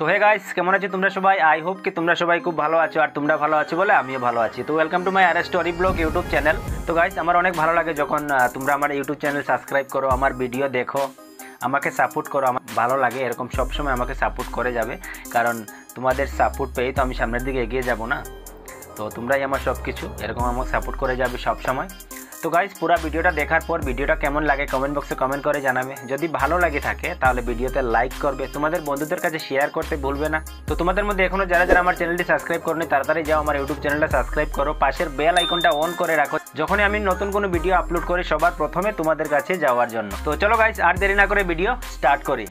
তো hey guys, কেমন আছো তোমরা সবাই? আই হোপ কি তোমরা সবাই খুব ভালো আছো, আর তোমরা ভালো আছো বলে আমিও ভালো আছি। তো ওয়েলকাম টু মাই আর স্টোরি ব্লগ ইউটিউব চ্যানেল। তো গাইস, আমার অনেক ভালো লাগে যখন তোমরা আমার ইউটিউব চ্যানেল সাবস্ক্রাইব করো, আমার ভিডিও দেখো, আমাকে সাপোর্ট করো। আমার ভালো লাগে, এরকম সবসময় আমাকে সাপোর্ট করে যাবে, কারণ তোমাদের সাপোর্ট পেয়েই তো আমি সামনের দিকে এগিয়ে যাব না। তো তোমরাই আমার সব কিছু, এরকম আমাকে সাপোর্ট করে যাবে সব সময়। তো গাইস, পুরো ভিডিওটা দেখার পর ভিডিওটা কেমন লাগে কমেন্ট বক্সে কমেন্ট করে জানাবে। যদি ভালো লাগে থাকে তাহলে ভিডিওতে লাইক করবে, তোমাদের বন্ধুদের কাছে শেয়ার করতে ভুলবে না। তো তোমাদের মধ্যে এখনো যারা যারা আমার চ্যানেলটি সাবস্ক্রাইব করনি, তাড়াতাড়ি যাও আমার ইউটিউব চ্যানেলটা সাবস্ক্রাইব করো, পাশের বেল আইকনটা অন করে রাখো, যখনই আমি নতুন কোনো ভিডিও আপলোড করি সবার প্রথমে তোমাদের কাছে যাওয়ার জন্য। তো চলো গাইস, আর দেরি না করে ভিডিও স্টার্ট করি।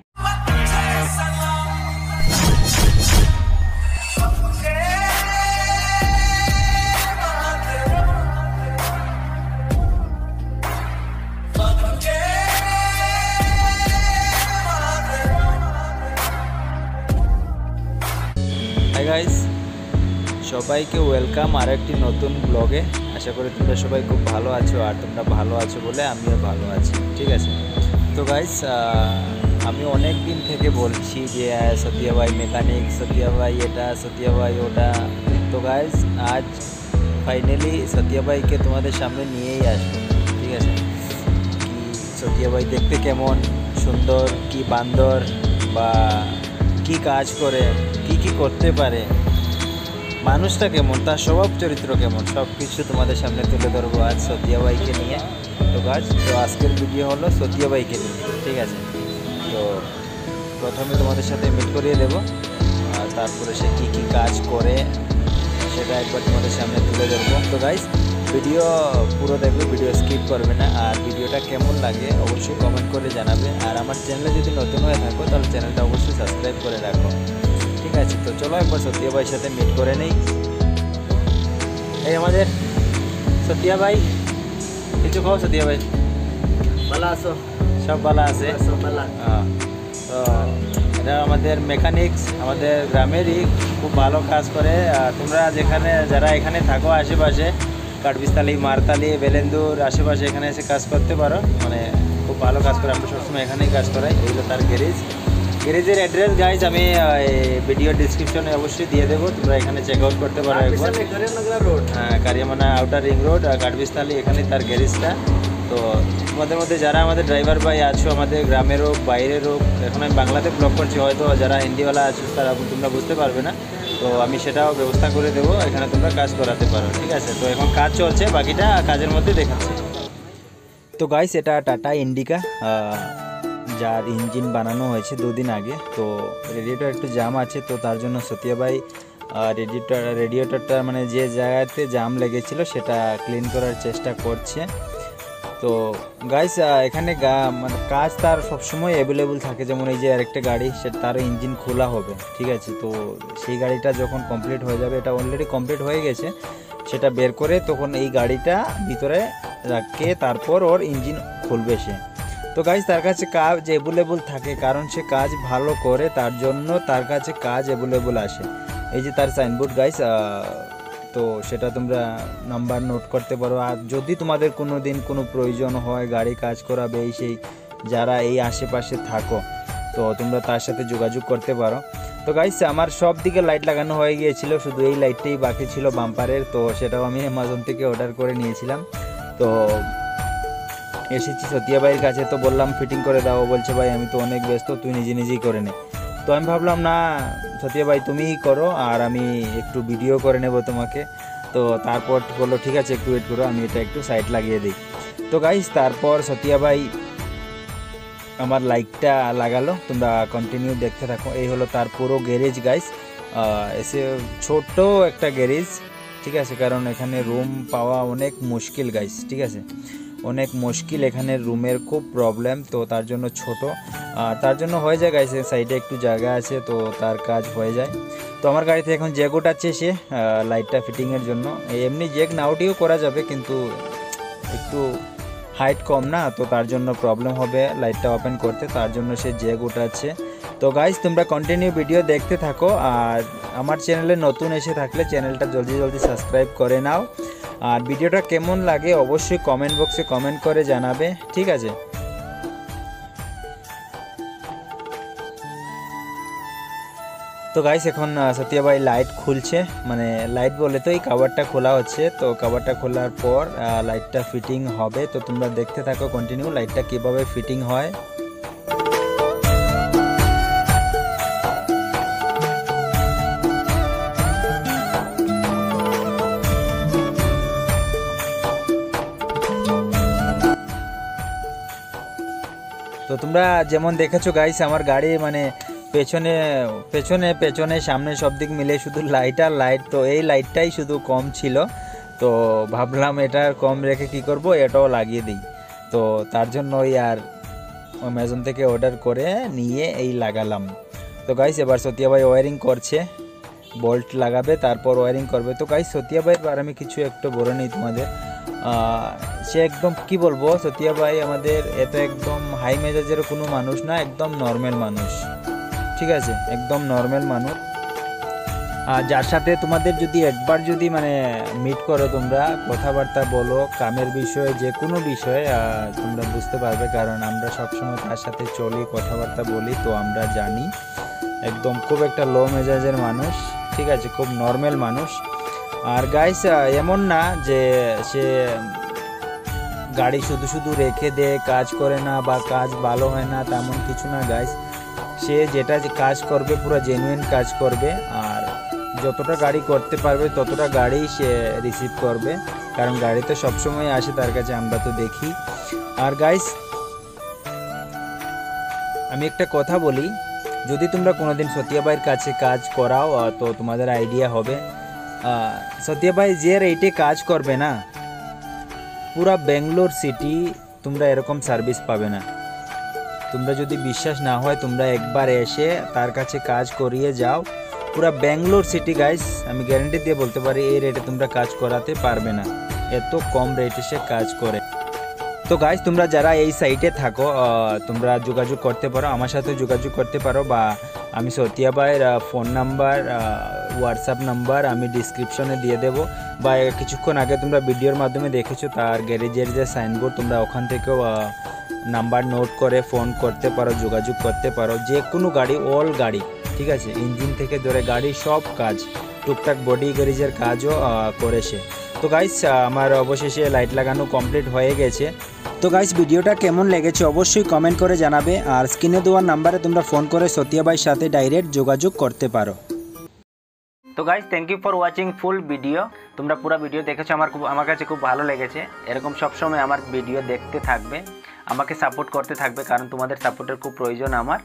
হাই গাইস, সবাইকে ওয়েলকাম আরেকটি নতুন ব্লগে। আশা করি তোমরা সবাই খুব ভালো আছো, আর তোমরা ভালো আছো বলে আমিও ভালো আছি, ঠিক আছে। তো গাইস, আমি অনেক দিন থেকে বলছি যে সতিয়া ভাই মেকানিক, সতিয়া ভাই এটা, সতিয়া ভাই ওটা। তো গাইস, আজ ফাইনালি সতিয়া ভাইকে তোমাদের সামনে নিয়েই আসবো, ঠিক আছে। কি সতিয়া ভাই দেখতে কেমন, সুন্দর কি বান্দর, বা কি কাজ করে, কি করতে পারে, মানুষটা কেমন, তার স্বভাব চরিত্র কেমন, সব কিছু তোমাদের সামনে তুলে ধরবো আজ সতিয়া ভাইকে নিয়ে। তো আজকের ভিডিও হলো সতিয়া ভাইকে নিয়ে, ঠিক আছে। তো প্রথমে তোমাদের সাথে মিট করিয়ে দেবো, আর তারপরে সে কি কাজ করে সেটা একবার তোমাদের সামনে তুলে ধরবো। তো গাইস, ভিডিও পুরো দেখবে, ভিডিও স্কিপ করবে না। আর ভিডিওটা কেমন লাগে অবশ্যই কমেন্ট করে জানাবে। আর আমার চ্যানেলে যদি নতুন হয়ে থাকো তাহলে চ্যানেলটা অবশ্যই সাবস্ক্রাইব করে রাখো, ঠিক আছে। তো চলো একবার সতিয়া ভাইয়ের সাথে মিট করে নেই। এই আমাদের সতিয়া ভাই, কিছু খাও সতিয়া ভাই? ভালো আছো? সব ভালো আছে। হ্যাঁ, তো এটা আমাদের মেকানিক্স, আমাদের গ্রামেরই, খুব ভালো কাজ করে। তোমরা যারা এখানে থাকো আশেপাশে, কাঠবিস্তালি, মারতালি, বেলেন্দুর আশেপাশে, এখানে এসে কাজ করতে পারো, মানে খুব ভালো কাজ করে। আমরা সবসময় এখানেই কাজ করাই। এইগুলো তার গ্যারেজের অ্যাড্রেস গাইজ আমি ভিডিও ডিসক্রিপশনে অবশ্যই দিয়ে দেবো, তোমরা এখানে চেক আউট করতে পারো একবার। হ্যাঁ, কারিয়ামানা আউটার রিং রোড, কাঠবিস্তালি, এখানে তার গ্যারেজটা। তো তোমাদের মধ্যে যারা আমাদের ড্রাইভার ভাই আছো, আমাদের গ্রামের হোক বাইরের হোক, এখন আমি বাংলাতে ব্লগ করছি, হয়তো যারা হিন্দিওয়ালা আছো তারা তোমরা বুঝতে পারবে না, তো আমি সেটাও ব্যবস্থা করে দেবো, এখানে তোমরা কাজ করাতে পারো, ঠিক আছে। তো এখন কাজ চলছে, বাকিটা কাজের মধ্যে দেখাচ্ছে। তো গাইস, এটা টাটা ইন্ডিকা, যার ইঞ্জিন বানানো হয়েছে 2 দিন আগে। তো রেডিয়েটর একটু জাম আছে, তো তার জন্য সতিয়া ভাই রেডিয়েটরটা মানে যে জায়গাতে জাম লেগেছিল সেটা ক্লিন করার চেষ্টা করছে। তো গাইস, এখানে মানে কাজ তার সবসময় অ্যাভেলেবল থাকে। যেমন এই যে আরেকটা গাড়ি, তারও ইঞ্জিন খোলা হবে, ঠিক আছে। তো সেই গাড়িটা যখন কমপ্লিট হয়ে যাবে, এটা অলরেডি কমপ্লিট হয়ে গেছে, সেটা বের করে তখন এই গাড়িটা ভিতরে রাখে, তারপর ওর ইঞ্জিন খুলবে সে। তো গাইস, তার কাছে কাজ অ্যাভেলেবল থাকে, কারণ সে কাজ ভালো করে, তার জন্য তার কাছে কাজ অ্যাভেলেবল আসে। এই যে তার সাইনবোর্ড গাইস, তো সেটা তোমরা নাম্বার নোট করতে পারো। আর যদি তোমাদের কোনো দিন কোনো প্রয়োজন হয়, গাড়ি কাজ করাবে, সেই যারা এই আশেপাশে থাকো, তো তোমরা তার সাথে যোগাযোগ করতে পারো। তো গাইস, আমার সব দিকে লাইট লাগানো হয়ে গিয়েছিল, শুধু এই লাইটটাই বাকি ছিল বাম্পারের, তো সেটাও আমি অ্যামাজন থেকে অর্ডার করে নিয়েছিলাম। তো এসেছি সতিয়া ভাইয়ের কাছে, তো বললাম ফিটিং করে দাও, বলছে ভাই আমি তো অনেক ব্যস্ত, তুই নিজেই করে নে। তো আমি ভাবলাম না সতিয়া ভাই তুমিই করো, আর আমি একটু ভিডিও করে নেব তোমাকে। তো তারপর বললো ঠিক আছে, একটু ওয়েট করো, আমি এটা একটু সাইড লাগিয়ে দিই। তো গাইস, তারপর সতিয়া ভাই আমার লাইটটা লাগালো, তোমরা কন্টিনিউ দেখতে থাকো। এই হলো তার পুরো গ্যারেজ গাইস, এসে ছোট একটা গ্যারেজ, ঠিক আছে, কারণ এখানে রুম পাওয়া অনেক মুশকিল গাইস, ঠিক আছে, অনেক মুশকিল, এখানে রুমের খুব প্রবলেম। তো তার জন্য ছোট, তার জন্য হয়ে যায় গাইস, সাইডে একটু জায়গা আছে, তো তার কাজ হয়ে যায়। তো আমার গাড়িতে এখন জ্যাক উঠাচ্ছে সে লাইটটা ফিটিংয়ের জন্য। এমনি জ্যাক নাউটিও করা যাবে, কিন্তু একটু হাইট কম না, তো তার জন্য প্রবলেম হবে লাইটটা ওপেন করতে, তার জন্য সে জ্যাক উঠাচ্ছে। তো গাইস, তোমরা কন্টিনিউ ভিডিও দেখতে থাকো, আর আমার চ্যানেলে নতুন এসে থাকলে চ্যানেলটা জলদি সাবস্ক্রাইব করে নাও। আর ভিডিওটা কেমন লাগে অবশ্যই কমেন্ট বক্সে কমেন্ট করে জানাবে, ঠিক আছে। তো গাইস এখন সতিয়া ভাই লাইট খুলছে, মানে লাইট বলে তো এই কভারটা খোলা হচ্ছে। তো কভারটা খোলার পর লাইটটা ফিটিং হবে। তো তোমরা দেখতে থাকো কন্টিনিউ লাইটটা কিভাবে ফিটিং হয়। তো তোমরা যেমন দেখেছো গাইস আমার গাড়ি মানে পেছনে পেছনে পেছনে সামনে সব দিক মিলে শুধু লাইট আর লাইট। তো এই লাইটটাই শুধু কম ছিল, তো ভাবলাম এটা কম রেখে কি করব, এটাও লাগিয়ে দিই। তো তার জন্যই আর অ্যামাজন থেকে অর্ডার করে নিয়ে এই লাগালাম। তো গাইস এবার সতিয়া ভাই ওয়ারিং করছে, বোল্ট লাগাবে তারপর ওয়ারিং করবে। তো গাইস সতিয়া ভাইয়ের বার আমি কিছু একটু বলে নিই তোমাদের। সে একদম কি বলবো, সতিয়া ভাই আমাদের এত একদম হাই মেজাজের কোনো মানুষ না, একদম নর্মাল মানুষ, ঠিক আছে, একদম নর্মাল মানুষ। আর যার সাথে তোমাদের যদি একবার যদি মানে মিট করো, তোমরা কথাবার্তা বলো কামের বিষয়ে, যে কোনো বিষয়ে তোমরা বুঝতে পারবে, কারণ আমরা সবসময় তার সাথে চলি, কথাবার্তা বলি। তো আমরা জানি একদম খুব একটা লো মেজাজের মানুষ, ঠিক আছে, খুব নর্মাল মানুষ। আর গাইস এমন না যে সে গাড়ি শুধু শুধু রেখে দেয়, কাজ করে না বা কাজ ভালো হয় না, তেমন কিছু না গাইস। সে যেটা কাজ করবে পুরো জেনুইন কাজ করবে, আর যতটা গাড়ি করতে পারবে ততটা গাড়ি সে রিসিভ করবে, কারণ গাড়ি তো সবসময় আসে তার কাছে, আমরা তো দেখি। আর গাইস আমি একটা কথা বলি, যদি তোমরা কোনোদিন সতিয়া ভাইয়ের কাছে কাজ করাও তো তোমাদের আইডিয়া হবে। সতিয়া ভাই যে রেটে কাজ করবে না, পুরা বেঙ্গলোর সিটি তোমরা এরকম সার্ভিস পাবে না। তোমরা যদি বিশ্বাস না হয় তোমরা একবার এসে তার কাছে কাজ করিয়ে যাও। পুরা বেঙ্গলোর সিটি গাইস আমি গ্যারান্টি দিয়ে বলতে পারি এই রেটে তোমরা কাজ করাতে পারবে না, এত কম রেটে সে কাজ করে। তো গাইস তোমরা যারা এই সাইটে থাকো তোমরা যোগাযোগ করতে পারো, আমার সাথে যোগাযোগ করতে পারো, বা আমি সতিয়া ভাইয়ের ফোন নাম্বার হোয়াটসঅ্যাপ নাম্বার আমি ডিসক্রিপশনে দিয়ে দেবো, বা কিছুক্ষণ আগে তোমরা ভিডিওর মাধ্যমে দেখেছো তার গ্যারেজের যে সাইনবোর্ড, তোমরা ওখান থেকেও নাম্বার নোট করে ফোন করতে পারো, যোগাযোগ করতে পারো। যে কোনো গাড়ি, অল গাড়ি, ঠিক আছে, ইঞ্জিন থেকে ধরে গাড়ি সব কাজ, টুকটাক বডি গ্যারেজের কাজও করেছে। তো গাইস আমার অবশেষে লাইট লাগানো কমপ্লিট হয়ে গেছে। তো গাইস ভিডিওটা কেমন লেগেছে অবশ্যই কমেন্ট করে জানাবে, আর স্ক্রিনে দেওয়ার নাম্বারে তোমরা ফোন করে সতিয়া ভাইয়ের সাথে ডাইরেক্ট যোগাযোগ করতে পারো। তো guys thank you for watching full video. তোমরা পুরো ভিডিও দেখেছো, আমার কাছে খুব ভালো লেগেছে। এরকম সবসময় আমার ভিডিও দেখতে থাকবে, আমাকে সাপোর্ট করতে থাকবে, কারণ তোমাদের সাপোর্টের খুব প্রয়োজন আমার।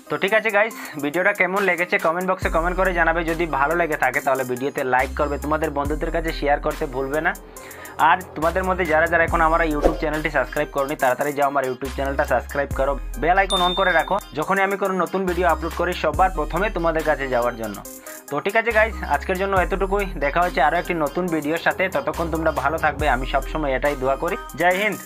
তো ঠিক আছে গাইজ, ভিডিওটা কেমন লেগেছে কমেন্ট বক্সে কমেন্ট করে জানাবে। যদি ভালো লেগে থাকে তাহলে ভিডিওতে লাইক করবে, তোমাদের বন্ধুদের কাছে শেয়ার করতে ভুলবে না। আর তোমাদের মধ্যে যারা যারা এখন আমার ইউটিউব চ্যানেলটি সাবস্ক্রাইব করনি, তাড়াতাড়ি যাও আমার ইউটিউব চ্যানেলটা সাবস্ক্রাইব করো, বেল আইকন অন করে রাখো, যখনই আমি কোনো নতুন ভিডিও আপলোড করি সবার প্রথমে তোমাদের কাছে যাওয়ার জন্য। তো ঠিক আছে গাইজ, আজকের জন্য এতটুকুই, দেখা হচ্ছে আরও একটি নতুন ভিডিওর সাথে। ততক্ষণ তোমরা ভালো থাকবে, আমি সবসময় এটাই দোয়া করি। জয় হিন্দ।